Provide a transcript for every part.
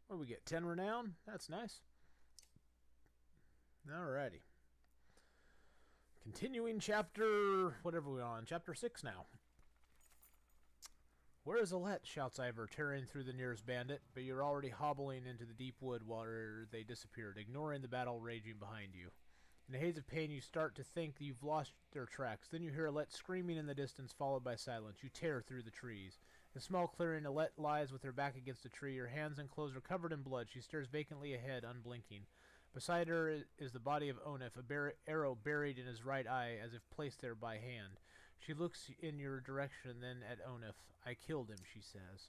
What do we get? 10 renown? That's nice. Alrighty. Continuing chapter... whatever we're on. Chapter 6 now. "Where is Alette?" shouts Ivor, tearing through the nearest bandit, but you're already hobbling into the deep wood while they disappeared, ignoring the battle raging behind you. In a haze of pain, you start to think you've lost their tracks. Then you hear Alette screaming in the distance, followed by silence. You tear through the trees. In a small clearing, Alette lies with her back against a tree. Her hands and clothes are covered in blood. She stares vacantly ahead, unblinking. Beside her is the body of Onif, a arrow buried in his right eye, as if placed there by hand. She looks in your direction, then at Onif. "I killed him," she says.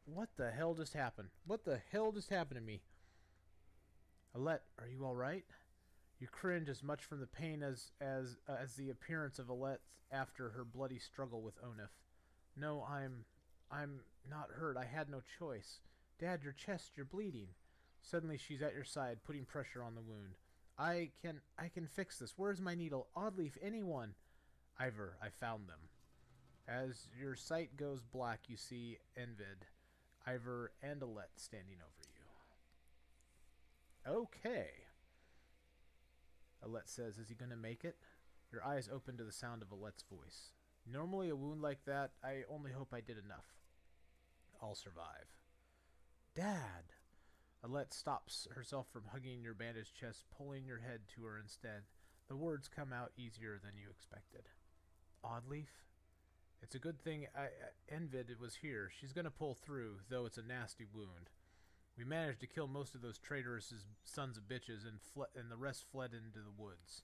What the hell just happened? What the hell just happened to me? Alette, are you all right? You cringe as much from the pain as the appearance of Alette after her bloody struggle with Onif. No, I'm not hurt. I had no choice. Dad, your chest, you're bleeding. Suddenly she's at your side, putting pressure on the wound. I can fix this. Where's my needle? Oddleaf, anyone? Ivor, I found them. As your sight goes black, you see Envid, Ivor, and Alette standing over you. Okay. Alette says, "Is he going to make it?" Your eyes open to the sound of Alette's voice. "Normally a wound like that, I only hope I did enough. I'll survive." Dad! Alette stops herself from hugging your bandaged chest, pulling your head to her instead. The words come out easier than you expected. Oddleaf? It's a good thing Envid was here. She's going to pull through, though it's a nasty wound. We managed to kill most of those traitors' sons of bitches, and the rest fled into the woods.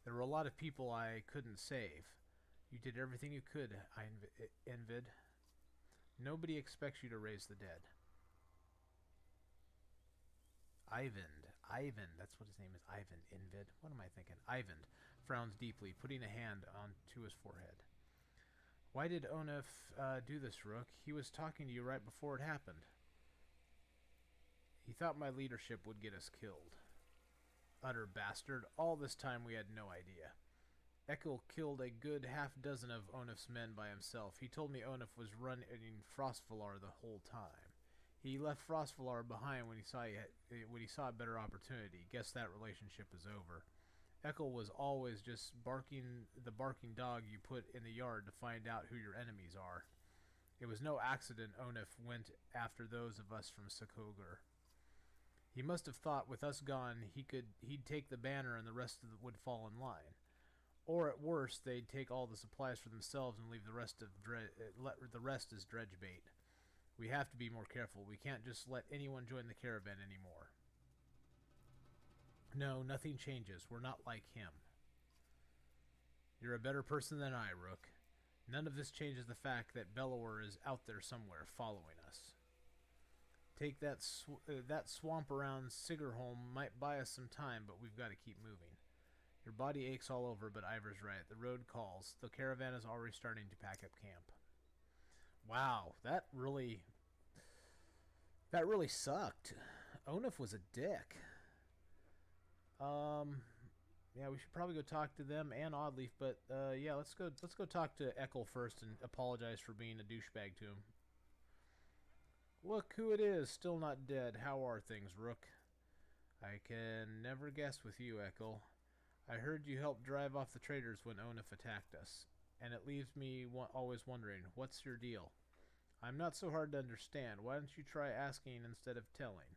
There were a lot of people I couldn't save. You did everything you could, Envid. Nobody expects you to raise the dead. Ivan, that's what his name is, Ivan, Envid. What am I thinking? Ivan frowns deeply, putting a hand onto his forehead. Why did Onif do this, Rook? He was talking to you right before it happened. He thought my leadership would get us killed. Utter bastard. All this time we had no idea. Ekkel killed a good half-dozen of Onif's men by himself. He told me Onif was running Frostvalar the whole time. He left Frostvalar behind when he saw a better opportunity. Guess that relationship is over. Ekkel was always just the barking dog you put in the yard to find out who your enemies are. It was no accident Onif went after those of us from Sokogur. He must have thought with us gone he'd take the banner and the rest would fall in line. Or at worst they'd take all the supplies for themselves and leave the rest as dredge bait. We have to be more careful. We can't just let anyone join the caravan anymore. No, nothing changes. We're not like him. You're a better person than I, Rook. None of this changes the fact that Bellower is out there somewhere following us. Take that swamp around Sigerholm might buy us some time, but we've got to keep moving. Your body aches all over, but Ivor's right. The road calls. The caravan is already starting to pack up camp. Wow, that really sucked. Onif was a dick. Yeah, we should probably go talk to them and Oddleaf, but yeah, let's go talk to Ekkel first and apologize for being a douchebag to him. Look who it is, still not dead. How are things, Rook? I can never guess with you, Ekkel. I heard you helped drive off the traitors when Onif attacked us, and it leaves me always wondering, what's your deal? I'm not so hard to understand. Why don't you try asking instead of telling?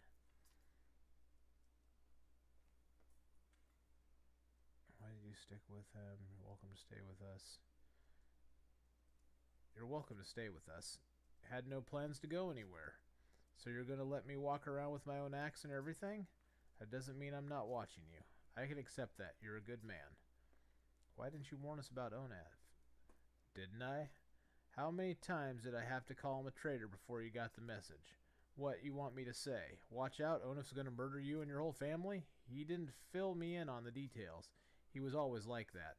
Why did you stick with him? You're welcome to stay with us. You're welcome to stay with us. Had no plans to go anywhere. So you're going to let me walk around with my own axe and everything? That doesn't mean I'm not watching you. I can accept that. You're a good man. Why didn't you warn us about Onaf? Didn't I? How many times did I have to call him a traitor before you got the message? What you want me to say? Watch out, Onif's going to murder you and your whole family? He didn't fill me in on the details. He was always like that.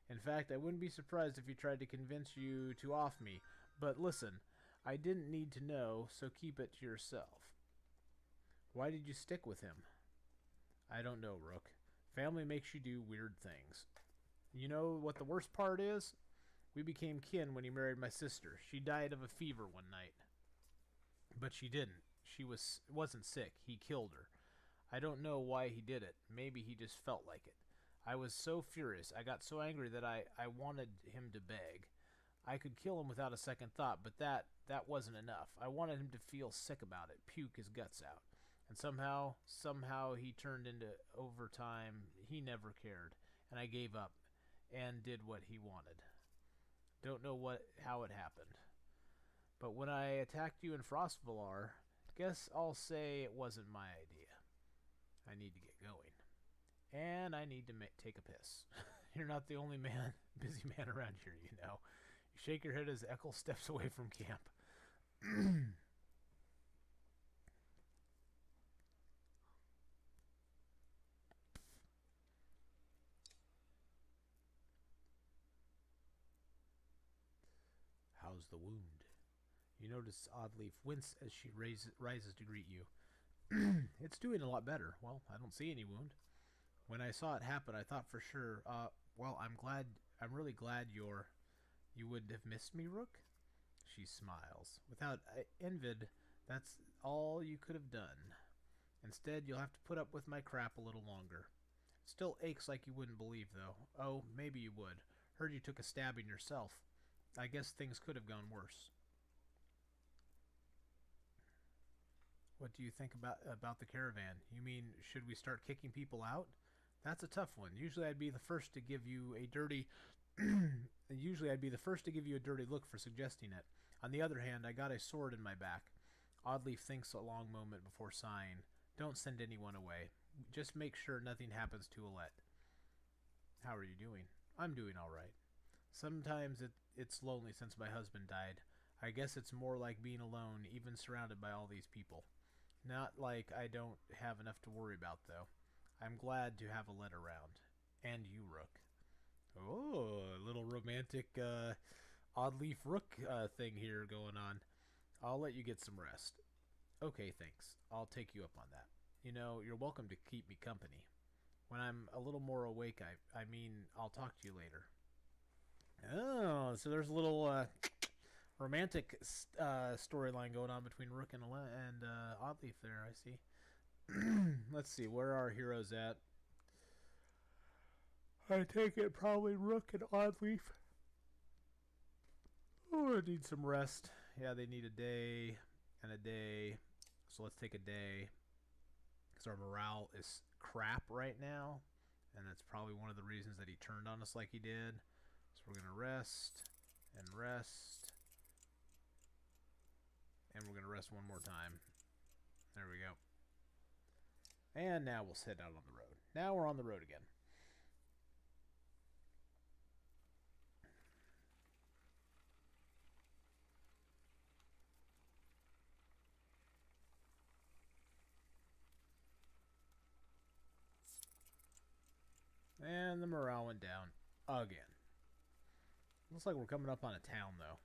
In fact, I wouldn't be surprised if he tried to convince you to off me. But listen, I didn't need to know, so keep it to yourself. Why did you stick with him? I don't know, Rook. Family makes you do weird things. You know what the worst part is? We became kin when he married my sister. She died of a fever one night. But she didn't. wasn't sick. He killed her. I don't know why he did it. Maybe he just felt like it. I was so furious. I got so angry that I wanted him to beg. I could kill him without a second thought, but that wasn't enough. I wanted him to feel sick about it, puke his guts out. And somehow he turned into overtime. He never cared, and I gave up and did what he wanted. Don't know how it happened. But when I attacked you in Frostvalar, guess I'll say it wasn't my idea. I need to get going. And I need to take a piss. You're not the only busy man around here, you know. You shake your head as Eckel steps away from camp. How's the wound? You notice Oddleaf wince as she rises to greet you. It's doing a lot better. Well, I don't see any wound. When I saw it happen, I thought for sure, well, I'm really glad you would have missed me, Rook? She smiles. Without envied, that's all you could have done. Instead, you'll have to put up with my crap a little longer. Still aches like you wouldn't believe, though. Oh, maybe you would. Heard you took a stabbing yourself. I guess things could have gone worse. What do you think about the caravan? You mean, should we start kicking people out? That's a tough one. Usually I'd be the first to give you a dirty look for suggesting it. On the other hand, I got a sword in my back. Oddleaf thinks a long moment before sighing. Don't send anyone away. Just make sure nothing happens to Alette. How are you doing? I'm doing all right. Sometimes it's lonely since my husband died. I guess it's more like being alone, even surrounded by all these people. Not like I don't have enough to worry about, though. I'm glad to have Alette around. And you, Rook. Oh, a little romantic Oddleaf Rook thing here going on. I'll let you get some rest. Okay, thanks. I'll take you up on that. You know, you're welcome to keep me company. When I'm a little more awake, I mean, I'll talk to you later. Oh, so there's a little romantic storyline going on between Rook and Oddleaf there, I see. Let's see, where are our heroes at? I take it probably Rook and Oddleaf. Oh, I need some rest. Yeah, they need a day and a day. So let's take a day. Because our morale is crap right now. And that's probably one of the reasons that he turned on us like he did. So we're going to rest and rest. And we're going to rest one more time. There we go. And now we'll head out on the road. Now we're on the road again. And the morale went down again. Looks like we're coming up on a town, though.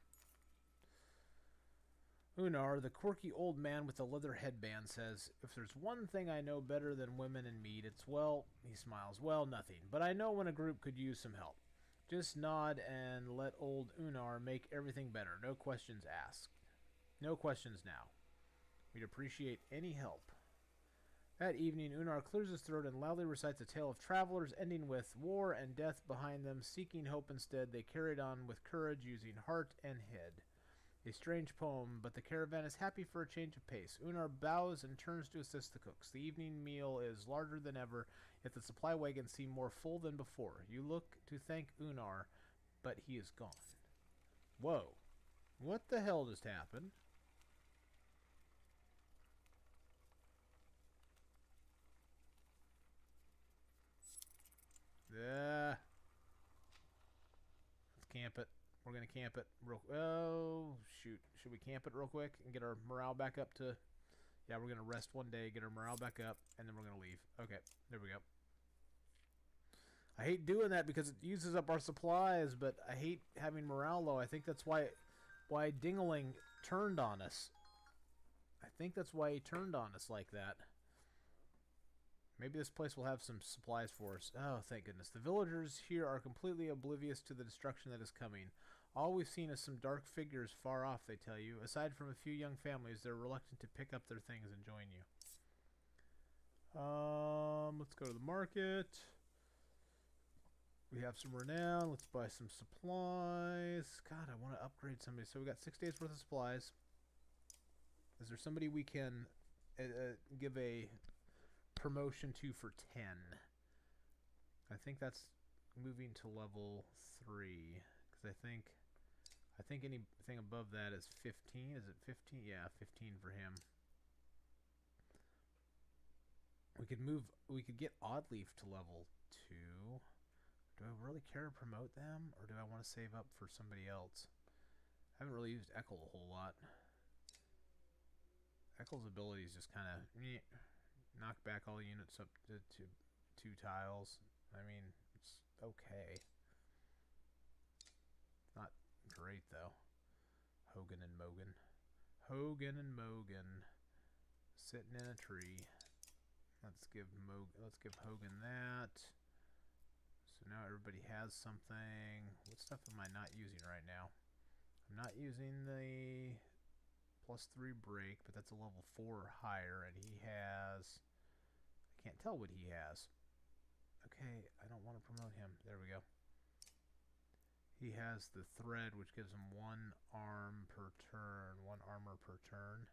Unar, the quirky old man with the leather headband, says, if there's one thing I know better than women and meat, it's, well, he smiles, well, nothing. But I know when a group could use some help. Just nod and let old Unar make everything better. No questions asked. No questions now. We'd appreciate any help. That evening, Unar clears his throat and loudly recites a tale of travelers ending with war and death behind them. Seeking hope instead, they carried on with courage, using heart and head. A strange poem, but the caravan is happy for a change of pace. Unar bows and turns to assist the cooks. The evening meal is larger than ever, yet the supply wagons seem more full than before. You look to thank Unar, but he is gone. Whoa. What the hell just happened? Let's camp it. We're going to camp it. Oh, shoot. Should we camp it real quick and get our morale back up to... Yeah, we're going to rest one day, get our morale back up, and then we're going to leave. Okay, there we go. I hate doing that because it uses up our supplies, but I hate having morale low. I think that's why Dingaling turned on us. I think that's why he turned on us like that. Maybe this place will have some supplies for us. Oh, thank goodness. The villagers here are completely oblivious to the destruction that is coming. All we've seen is some dark figures far off, they tell you. Aside from a few young families, they're reluctant to pick up their things and join you. Let's go to the market. We have some renown. Let's buy some supplies. God, I want to upgrade somebody. So we got 6 days worth of supplies. Is there somebody we can give a promotion to for 10? I think that's moving to level 3. Because I think anything above that is 15. Is it 15? Yeah, 15 for him. We could get Oddleaf to level 2. Do I really care to promote them, or do I want to save up for somebody else? I haven't really used Ekel a whole lot. Ekel's abilities just kind of knock back all units up to 2 tiles. I mean, it's okay. Not great though. Hogan and Mogan. Hogan and Mogan. Sitting in a tree. Let's give Hogan that. So now everybody has something. What stuff am I not using right now? I'm not using the +3 break, but that's a level 4 or higher, and he has... I can't tell what he has. Okay, I don't want to promote him. There we go. He has the thread, which gives him 1 arm per turn, 1 armor per turn.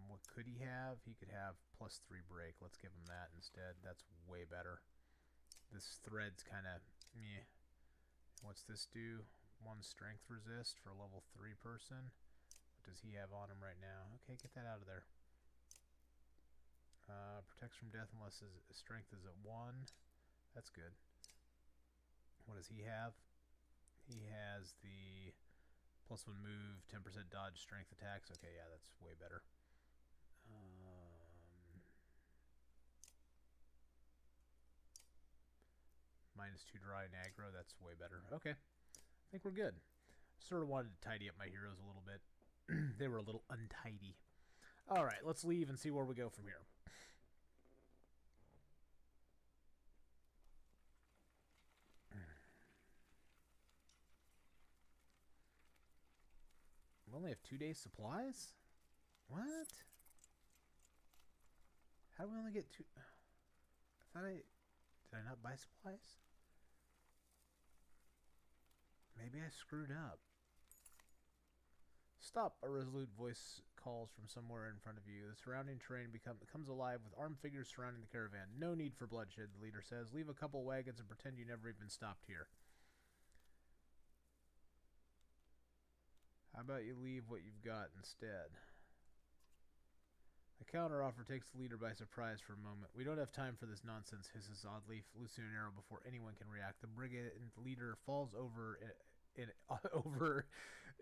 What could he have? He could have +3 break. Let's give him that instead. That's way better. This thread's kind of meh. What's this do? 1 strength resist for a level 3 person. What does he have on him right now? Okay, get that out of there. Protects from death unless his strength is at 1. That's good. What does he have? He has the +1 move, 10% dodge, strength attacks. Okay, yeah, that's way better. -2 dry and aggro. That's way better. Okay, I think we're good. Sort of wanted to tidy up my heroes a little bit. They were a little untidy. All right, let's leave and see where we go from here. We only have 2 days supplies? What? How do we only get 2? Did I not buy supplies? Maybe I screwed up. Stop, a resolute voice calls from somewhere in front of you. The surrounding terrain becomes alive with armed figures surrounding the caravan. No need for bloodshed, the leader says. Leave a couple wagons and pretend you never even stopped here. How about you leave what you've got instead? The counteroffer takes the leader by surprise for a moment. We don't have time for this nonsense, hisses Oddleaf, loosing an arrow before anyone can react. The brigand leader falls over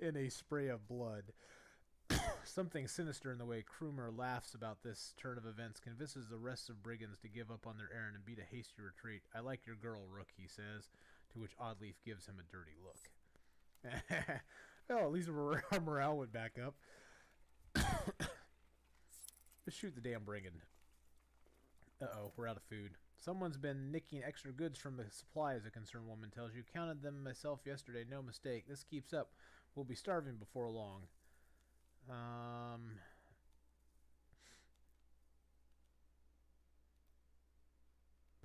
in a spray of blood. Something sinister in the way Krumer laughs about this turn of events convinces the rest of brigands to give up on their errand and beat a hasty retreat. I like your girl, Rook, he says, to which Oddleaf gives him a dirty look. Well, at least our morale went back up. Just shoot the damn brigand. Uh-oh, we're out of food. Someone's been nicking extra goods from the supplies, a concerned woman tells you. Counted them myself yesterday, no mistake. This keeps up. We'll be starving before long.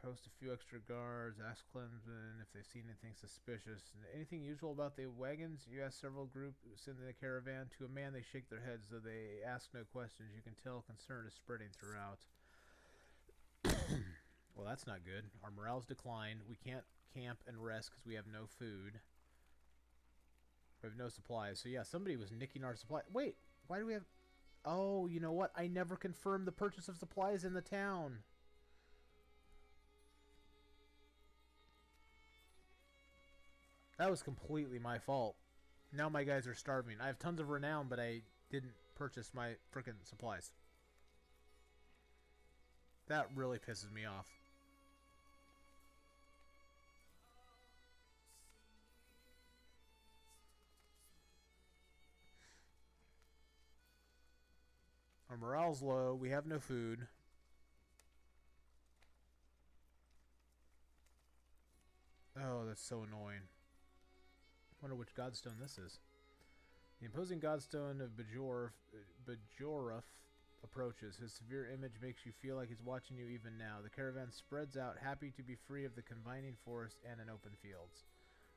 Post a few extra guards. Ask Clemson if they've seen anything suspicious. Anything usual about the wagons? You ask several groups in the caravan. To a man, they shake their heads, though they ask no questions. You can tell concern is spreading throughout. Well, that's not good. Our morale's declined. We can't camp and rest because we have no food. We have no supplies. So, yeah, somebody was nicking our supplies. Wait, why do we have... Oh, you know what? I never confirmed the purchase of supplies in the town. That was completely my fault. Now my guys are starving. I have tons of renown, but I didn't purchase my frickin' supplies. That really pisses me off. Our morale's low. We have no food. Oh, that's so annoying. Wonder which godstone this is. The imposing godstone of Bajoruf approaches. His severe image makes you feel like he's watching you even now. The caravan spreads out, happy to be free of the confining forest and in open fields.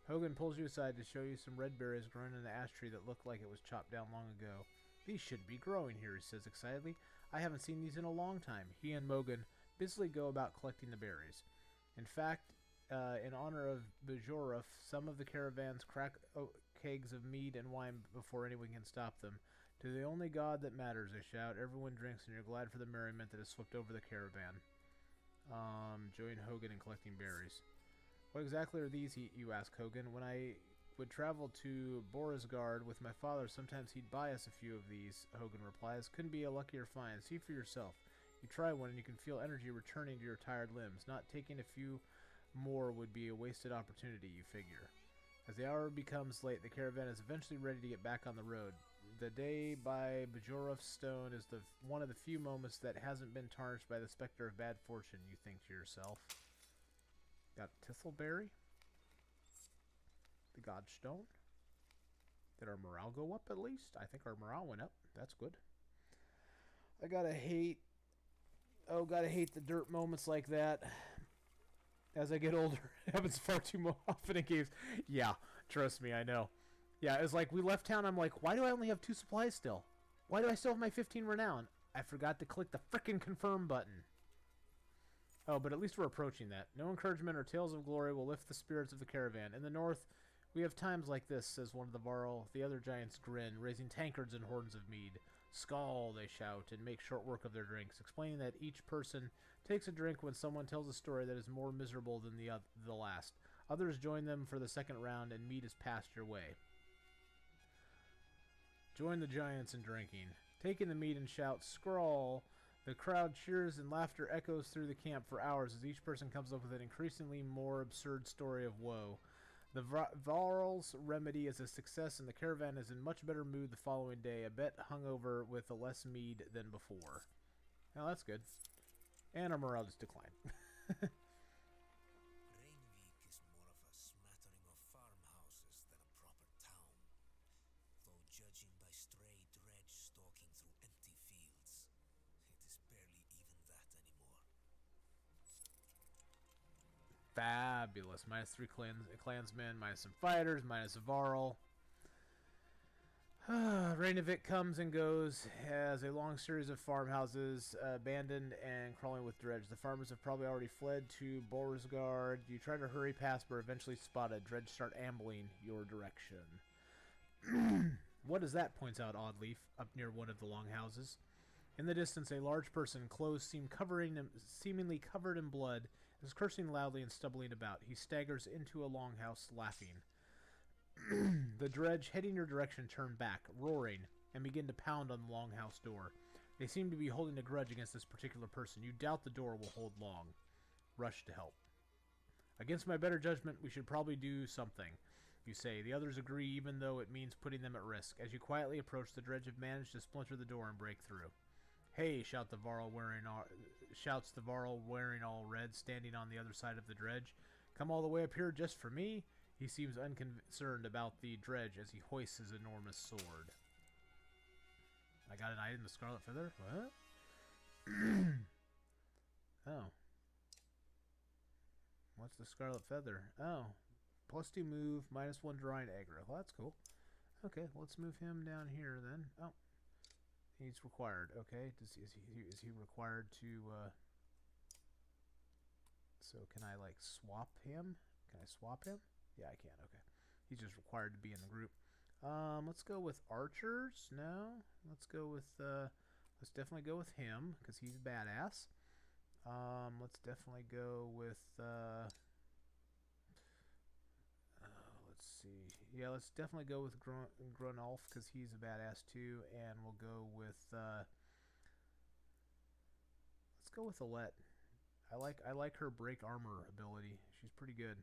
Hogan pulls you aside to show you some red berries growing in the ash tree that look like it was chopped down long ago. These shouldn't be growing here, he says excitedly. I haven't seen these in a long time. He and Mogan busily go about collecting the berries. In fact, in honor of Bajoruf, some of the caravans crack kegs of mead and wine before anyone can stop them. To the only god that matters, they shout. Everyone drinks, and you're glad for the merriment that has swept over the caravan. Join Hogan in collecting berries. What exactly are these, you ask Hogan? When I would travel to Borisgard with my father, sometimes he'd buy us a few of these, Hogan replies. Couldn't be a luckier find. See for yourself. You try one, and you can feel energy returning to your tired limbs. Not taking a few more would be a wasted opportunity, you figure. As the hour becomes late, the caravan is eventually ready to get back on the road. The day by Bajoruf's stone is one of the few moments that hasn't been tarnished by the specter of bad fortune, you think to yourself. Got Thistleberry. The Godstone. Did our morale go up at least? I think our morale went up. That's good. I gotta hate the dirt moments like that. As I get older, it happens far too often in games. Yeah, trust me, I know. Yeah, it's like we left town. I'm like, why do I only have 2 supplies still? Why do I still have my 15 renown? I forgot to click the frickin' confirm button. Oh, but at least we're approaching that. No encouragement or tales of glory will lift the spirits of the caravan. In the north, we have times like this, says one of the Varl. The other giants grin, raising tankards and horns of mead. Skull, they shout, and make short work of their drinks, explaining that each person takes a drink when someone tells a story that is more miserable than the last. Others join them for the second round, and mead is passed your way. Join the giants in drinking. Taking the mead and shout, Skrull! The crowd cheers and laughter echoes through the camp for hours as each person comes up with an increasingly more absurd story of woe. The Varl's remedy is a success, and the caravan is in much better mood the following day, a bit hungover with less mead than before. Now that's good. And our morale just declined. Rainweek is more of a smattering of farmhouses than a proper town, though judging by stray dredge stalking through empty fields, it is barely even that anymore. Fabulous. -3 clansmen, minus some fighters, minus a Varl. Rainovic comes and goes, has a long series of farmhouses abandoned and crawling with dredge. The farmers have probably already fled to Borisgard. You try to hurry past, but eventually spotted. Dredge start ambling your direction. What is that? Points out Oddleaf up near one of the longhouses. In the distance, a large person, clothes seemingly covered in blood, is cursing loudly and stumbling about. He staggers into a longhouse, laughing. The dredge heading your direction turn back, roaring, and begin to pound on the longhouse door. They seem to be holding a grudge against this particular person. You doubt the door will hold long. Rush to help. Against my better judgment, we should probably do something, you say. The others agree, even though it means putting them at risk. As you quietly approach, the dredge have managed to splinter the door and break through. Hey, shouts the Varl wearing all red, standing on the other side of the dredge. Come all the way up here just for me? He seems unconcerned about the dredge as he hoists his enormous sword. I got an item, the Scarlet Feather? What? Oh. What's the Scarlet Feather? Oh. +2 move, -1 drawing aggro. Well, that's cool. Okay, let's move him down here then. Oh. He's required. Okay. Is he required to, So can I, like, swap him? Can I swap him? Yeah, I can. Okay. He's just required to be in the group. Let's go with archers. No. Let's go with, let's definitely go with him, because he's badass. Let's definitely go with, let's see. Yeah, let's definitely go with Grunolf, because he's a badass too. And we'll go with, let's go with Alette. I like her break armor ability. She's pretty good.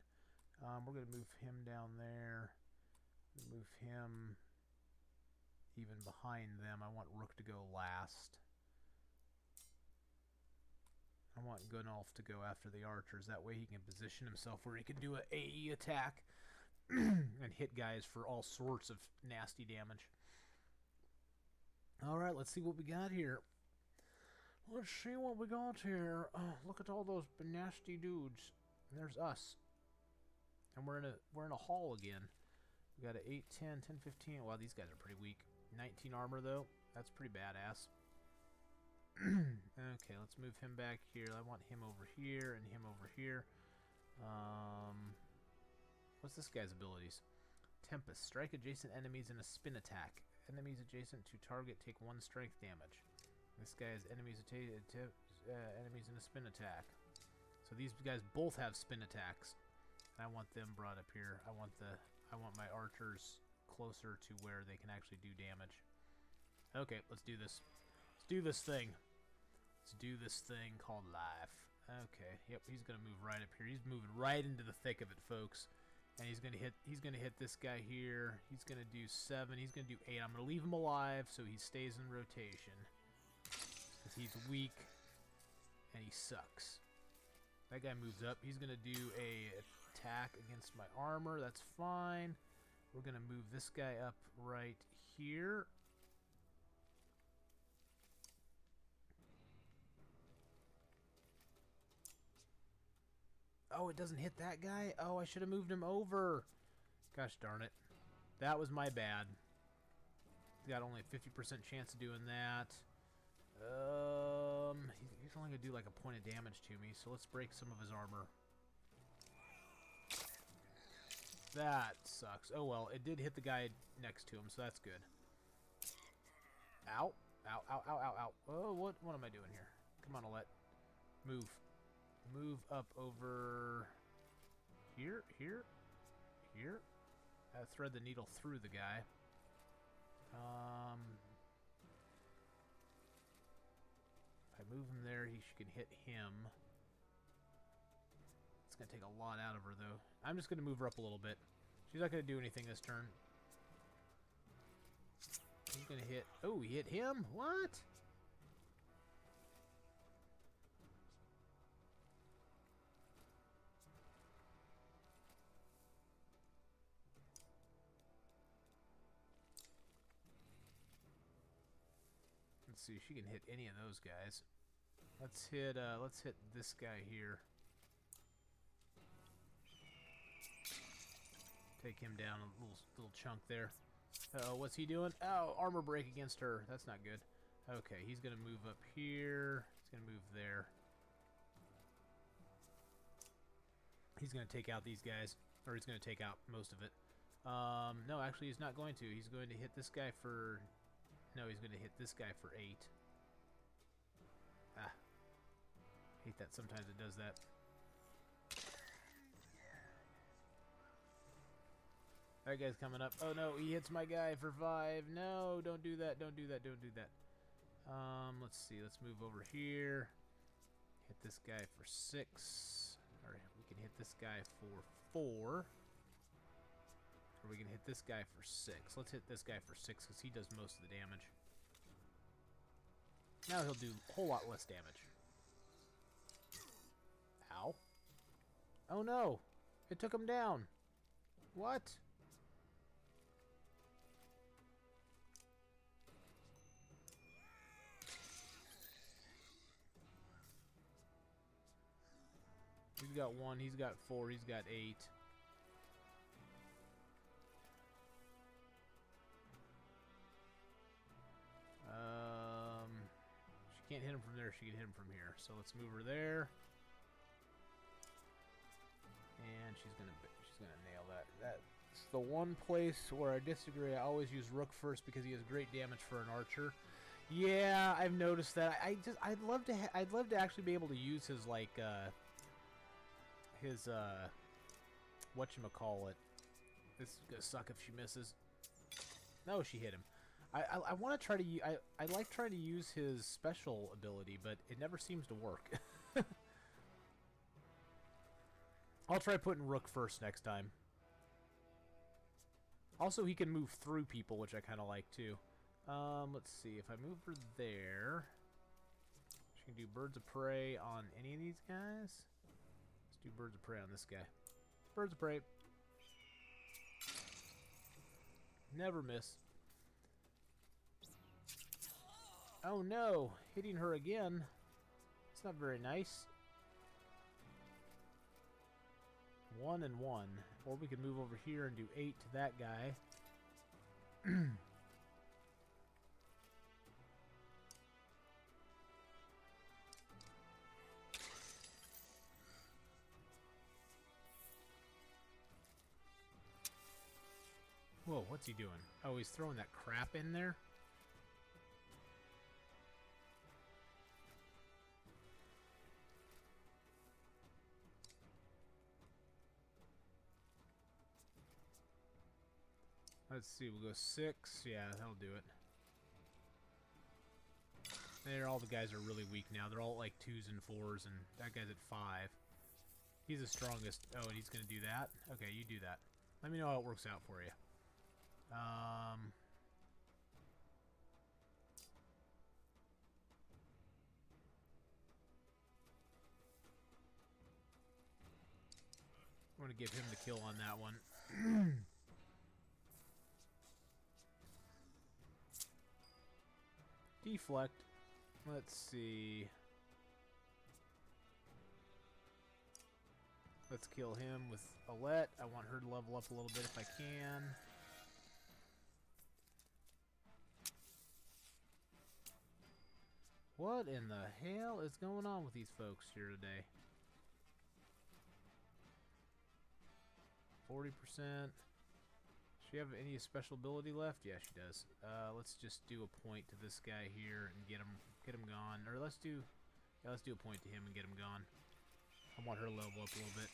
We're going to move him down there. Move him even behind them. I want Rook to go last. I I want Gunnulf to go after the archers. That way he can position himself where he can do an AE attack and hit guys for all sorts of nasty damage. Alright, let's see what we got here. Let's see what we got here. Oh, look at all those nasty dudes. There's us. And we're in a hall again. We got an 8, 10, 10, 15. Wow, these guys are pretty weak. 19 armor, though. That's pretty badass. Okay, let's move him back here. I want him over here and him over here. What's this guy's abilities? Tempest. Strike adjacent enemies in a spin attack. Enemies adjacent to target take 1 strength damage. This guy has enemies enemies in a spin attack. So these guys both have spin attacks. And I want them brought up here. I want my archers closer to where they can actually do damage. Okay, let's do this. Let's do this thing. Let's do this thing called life. Okay, yep, he's gonna move right up here. He's moving right into the thick of it, folks. And he's gonna hit this guy here. He's gonna do 7. He's gonna do 8. I'm gonna leave him alive so he stays in rotation. Because he's weak and he sucks. That guy moves up. He's gonna do a attack against my armor. That's fine. We're gonna move this guy up right here. Oh, it doesn't hit that guy? Oh, I should have moved him over. Gosh darn it. That was my bad. Got only a 50% chance of doing that. He's only going to do like a point of damage to me, so let's break some of his armor. That sucks. Oh well, it did hit the guy next to him, so that's good. Ow. Ow, ow, ow, ow, ow. Oh, what am I doing here? Come on, Alette. Move. Move up over here, here, here. Thread the needle through the guy. If I move him there, he can hit him. It's going to take a lot out of her, though. I'm just going to move her up a little bit. She's not going to do anything this turn. He's going to hit... Oh, he hit him? What? Let's see, she can hit any of those guys. Let's hit this guy here. Take him down a little chunk there. Uh-oh, what's he doing? Oh, armor break against her. That's not good. Okay, he's gonna move up here. He's gonna move there. He's gonna take out these guys, or he's gonna take out most of it. No, actually, he's not going to. He's going to hit this guy for... No, he's going to hit this guy for 8. Ah. Hate that sometimes it does that. That guy's coming up. Oh no, he hits my guy for 5. No, don't do that, don't do that, don't do that. Let's see, let's move over here. Hit this guy for 6. Or we can hit this guy for 4. Or we can hit this guy for 6. Let's hit this guy for 6 because he does most of the damage. Now he'll do a whole lot less damage. Ow. Oh no! It took him down. What? He's got 1, he's got 4, he's got 8. She can't hit him from there, she can hit him from here. So let's move her there. And she's gonna nail that. That's the one place where I disagree. I always use Rook first because he has great damage for an archer. Yeah, I've noticed that. I'd love to actually be able to use his whatchamacallit. This is gonna suck if she misses. No, she hit him. I want to try to I like trying to use his special ability, but it never seems to work. I'll try putting Rook first next time. Also, he can move through people, which I kind of like too. Let's see. If I move her there, She can do birds of prey on any of these guys. Let's do birds of prey on this guy. Birds of prey. Never miss. Oh no, hitting her again. It's not very nice. 1 and 1. Or we could move over here and do 8 to that guy. Whoa, what's he doing? Oh, he's throwing that crap in there? Let's see, we'll go 6. Yeah, that'll do it. There, all the guys are really weak now. They're all like 2s and 4s, and that guy's at 5. He's the strongest. Oh, and he's going to do that? Okay, you do that. Let me know how it works out for you. I'm going to give him the kill on that one. Deflect. Let's see. Let's kill him with Alette. I want her to level up a little bit if I can. What in the hell is going on with these folks here today? 40%. Does she have any special ability left? Yeah, she does. Let's just do a point to this guy here and get him gone. Or let's do a point to him and get him gone. I want her to level up a little bit.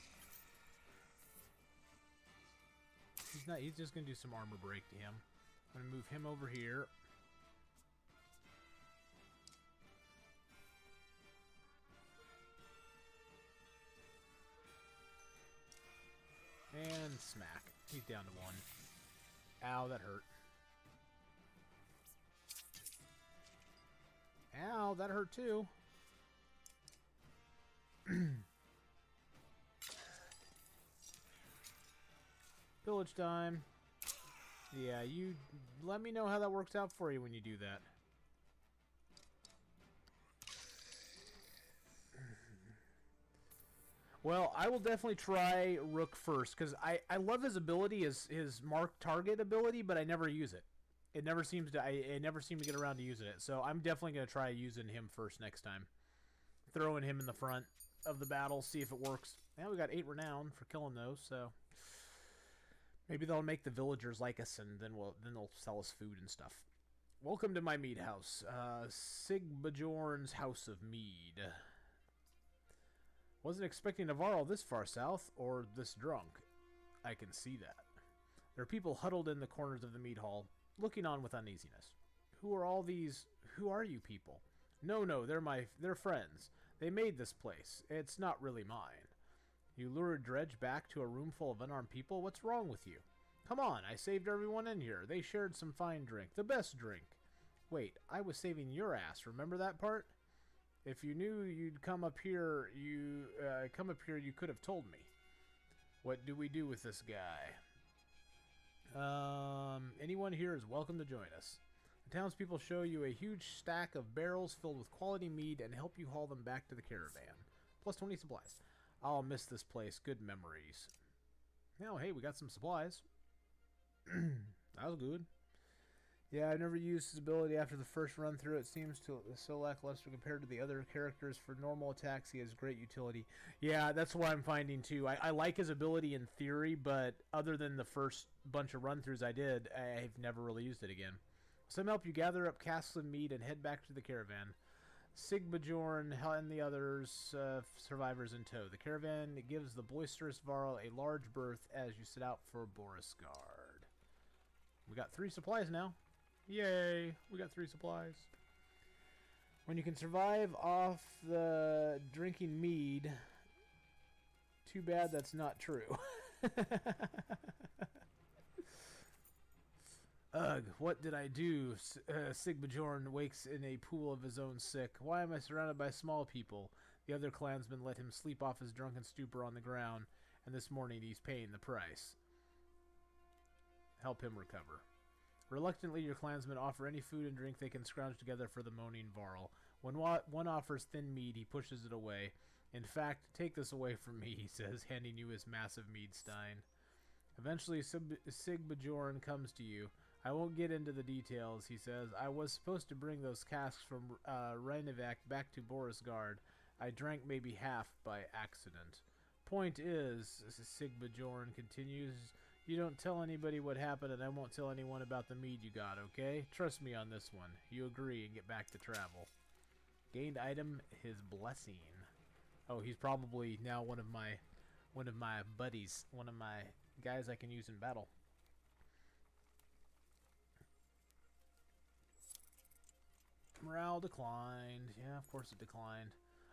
He's just gonna do some armor break to him. I'm gonna move him over here. And smack. He's down to 1. Ow, that hurt. Ow, that hurt too. Pillage time. Yeah, you let me know how that works out for you when you do that. Well, I will definitely try Rook first, because I love his ability, his mark target ability, but I never use it. It never seems to I never seem to get around to using it. So I'm definitely going to try using him first next time. Throwing him in the front of the battle, see if it works. Now we got 8 renown for killing those, so maybe they'll make the villagers like us, and then they'll sell us food and stuff. Welcome to my mead house, Sigbjorn's House of Mead. Wasn't expecting Navarro this far south, or this drunk. I can see that. There are people huddled in the corners of the mead hall, looking on with uneasiness. Who are all these? Who are you people? No, they're friends. They made this place. It's not really mine. You lured Dredge back to a room full of unarmed people? What's wrong with you? Come on, I saved everyone in here. They shared some fine drink. The best drink. Wait, I was saving your ass. Remember that part? If you knew you'd come up here, you could have told me. What do we do with this guy? Anyone here is welcome to join us. The townspeople show you a huge stack of barrels filled with quality mead and help you haul them back to the caravan. Plus 20 supplies. I'll miss this place. Good memories. Oh, hey, we got some supplies. That was good. Yeah, I've never used his ability after the first run through. It seems so lackluster compared to the other characters. For normal attacks, he has great utility. Yeah, that's what I'm finding too. I like his ability in theory, but other than the first bunch of run-throughs I did, I've never really used it again. Some help you gather up casks of meat and head back to the caravan. Sigbjorn and the others survivors in tow. The caravan gives the boisterous Varl a large berth as you set out for Borisgard. We got 3 supplies now. Yay! We got 3 supplies. When you can survive off the drinking mead, too bad that's not true. Ugh, what did I do? Sigbjorn wakes in a pool of his own sick. Why am I surrounded by small people? The other clansmen let him sleep off his drunken stupor on the ground, and this morning he's paying the price. Help him recover. Reluctantly, your clansmen offer any food and drink they can scrounge together for the moaning Varl. When one offers thin mead, he pushes it away. In fact, take this away from me, he says, handing you his massive mead stein. Eventually, Sigbjorn comes to you. I won't get into the details, he says. I was supposed to bring those casks from Reinevak back to Borisgard. I drank maybe half by accident. Point is, Sigbjorn continues, you don't tell anybody what happened, and I won't tell anyone about the mead you got, okay? Trust me on this one. You agree and get back to travel. Gained item, his blessing. Oh, he's probably now one of my buddies, one of my guys I can use in battle. Morale declined. Yeah, of course it declined.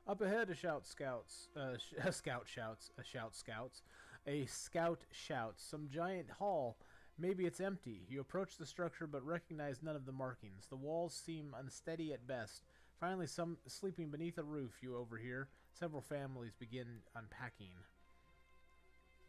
Up ahead, a shout scouts. A scout shouts. A shout scouts. A scout shouts. Some giant hall. Maybe it's empty. You approach the structure but recognize none of the markings. The walls seem unsteady at best. Finally, some sleeping beneath a roof you overhear. Several families begin unpacking.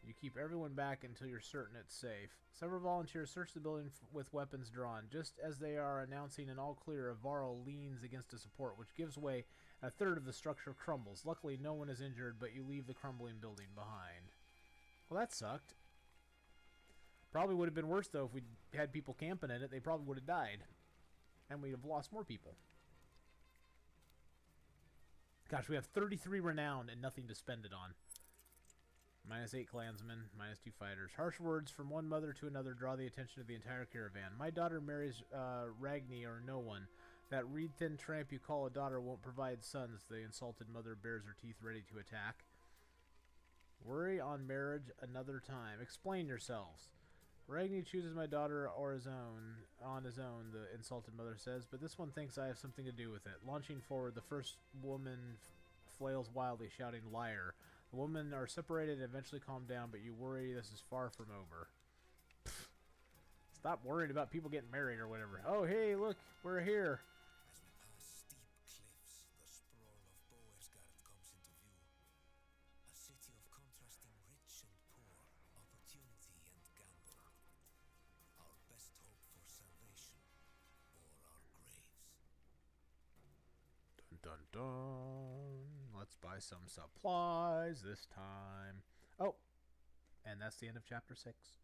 You keep everyone back until you're certain it's safe. Several volunteers search the building with weapons drawn. Just as they are announcing an all clear, a Varl leans against a support, which gives way, and a third of the structure crumbles. Luckily, no one is injured, but you leave the crumbling building behind. Well, that sucked. Probably would have been worse, though, if we had people camping in it. They probably would have died. And we'd have lost more people. Gosh, we have 33 renown and nothing to spend it on. -8 clansmen, -2 fighters. Harsh words from one mother to another draw the attention of the entire caravan. My daughter marries Ragni or no one. That reed-thin tramp you call a daughter won't provide sons. The insulted mother bares her teeth ready to attack. Worry on marriage another time. Explain yourselves. Ragni chooses my daughter or on his own, the insulted mother says, but this one thinks I have something to do with it. Launching forward, the first woman flails wildly, shouting, liar. The women are separated and eventually calm down, but you worry this is far from over. Pfft. Stop worrying about people getting married or whatever. Oh, hey, look, we're here. As we pass steep cliffs, the sprawl of Boersgard comes into view. A city of contrasting rich and poor, opportunity and gamble. Our best hope for salvation, or our graves. Dun dun dun. Let's buy some supplies this time. Oh, and that's the end of chapter 6.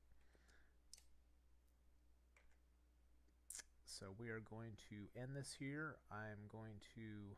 So we are going to end this here. I'm going to